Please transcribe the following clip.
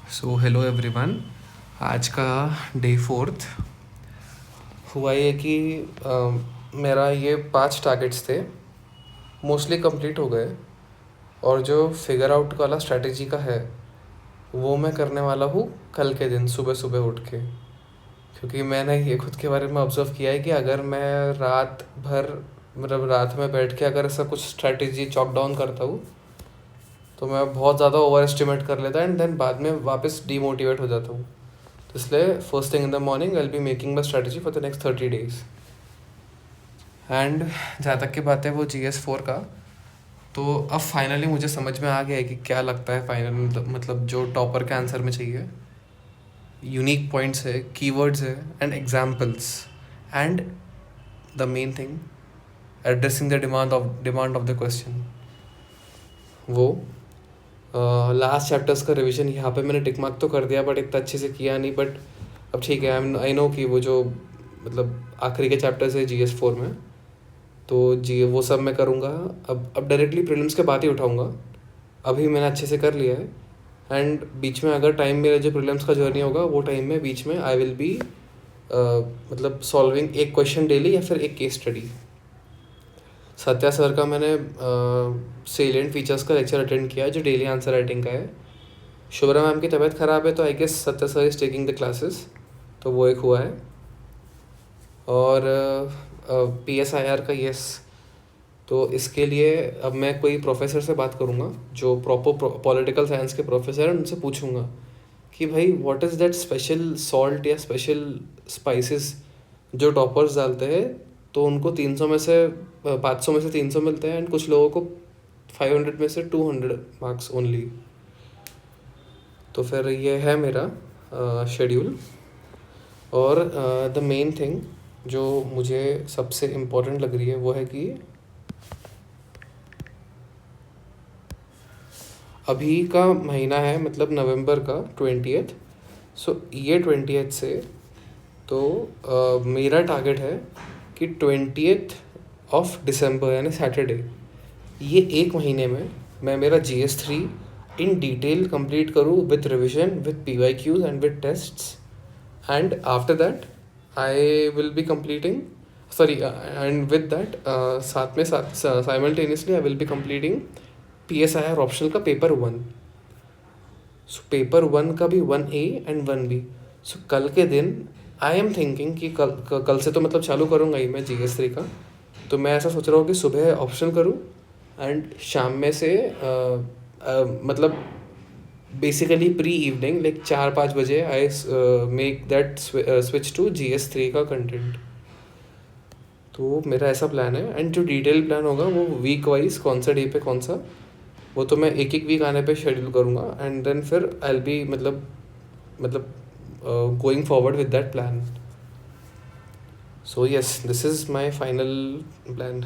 So hello everyone. आज का day 4 हुआ ये कि मेरा ये 5 टारगेट्स थे, मोस्टली कंप्लीट हो गए। और जो फिगर आउट वाला स्ट्रैटेजी का है वो मैं करने वाला हूँ कल के दिन सुबह सुबह उठ के। क्योंकि मैंने ये खुद के बारे में ऑब्जर्व किया है कि अगर मैं रात भर मतलब रात में बैठ के अगर ऐसा कुछ स्ट्रैटेजी चॉक डाउन करता हूँ तो मैं बहुत ज़्यादा ओवर एस्टिमेट कर लेता एंड देन बाद में वापस डीमोटिवेट हो जाता हूँ। तो इसलिए first thing in the morning I will be making my strategy for the next 30 days। And जहाँ तक की बात है वो GS4 का, तो अब फाइनली मुझे समझ में आ गया है कि क्या लगता है फाइनल, मतलब जो टॉपर के आंसर में चाहिए। यूनिक पॉइंट्स है, कीवर्ड्स है and examples, and the main thing addressing the demand of the question. वो लास्ट चैप्टर्स का रिवीजन यहाँ पे मैंने टिक मार्क तो कर दिया बट इतना अच्छे से किया नहीं। बट अब ठीक है, आई नो कि वो जो मतलब आखिरी के चैप्टर्स है GS4 में, तो जी वो सब मैं करूँगा। अब डायरेक्टली प्रीलिम्स के बाद ही उठाऊँगा। अभी मैंने अच्छे से कर लिया है एंड बीच में अगर टाइम मेरा जो प्रीलिम्स का जर्नी होगा वो टाइम में बीच में आई विल बी मतलब सॉल्विंग एक क्वेश्चन डेली या फिर एक केस स्टडी। सत्या सर का मैंने सेलिएंट फीचर्स का लेक्चर अटेंड किया जो डेली आंसर राइटिंग का है। शुभ्रा मैम की तबीयत ख़राब है तो I guess Satya sir is taking the classes, तो वो एक हुआ है। और PSIR का यस, तो इसके लिए अब मैं कोई प्रोफेसर से बात करूँगा जो प्रॉपर पॉलिटिकल साइंस के प्रोफेसर हैं, उनसे पूछूंगा कि भाई what is that special salt या स्पेशल स्पाइसेस जो टॉपर्स डालते हैं तो उनको 300 में से 500 में से 300 मिलते हैं एंड कुछ लोगों को 500 में से 200 मार्क्स ओनली। तो फिर ये है मेरा शेड्यूल। और द मेन थिंग जो मुझे सबसे इम्पोर्टेंट लग रही है वो है कि अभी का महीना है, मतलब नवंबर का 20th। सो ये 20th से तो मेरा टारगेट है कि 20th ऑफ दिसंबर यानी सैटरडे, ये एक महीने में मैं मेरा GS3 इन डिटेल कंप्लीट करूँ with revision, with PYQs and with tests. And after that I will be completing and with that साथ में साथ simultaneously I will be completing PSIR optional का पेपर 1। सो पेपर 1 का भी 1A and 1B। सो कल के दिन आई एम थिंकिंग कि कल से तो मतलब चालू करूँगा ही मैं GS3 का। तो मैं ऐसा सोच रहा हूँ कि सुबह ऑप्शनल करूँ एंड शाम में से मतलब बेसिकली प्री इवनिंग लाइक 4-5 बजे I make that switch to GS3 का कंटेंट। तो मेरा ऐसा प्लान है एंड जो डिटेल प्लान होगा वो वीक वाइज कौन सा डे पे कौन सा, वो तो मैं एक वीक आने पे शेड्यूल करूँगा एंड देन फिर आई विल बी मतलब going forward with that plan. So yes, this is my final plan.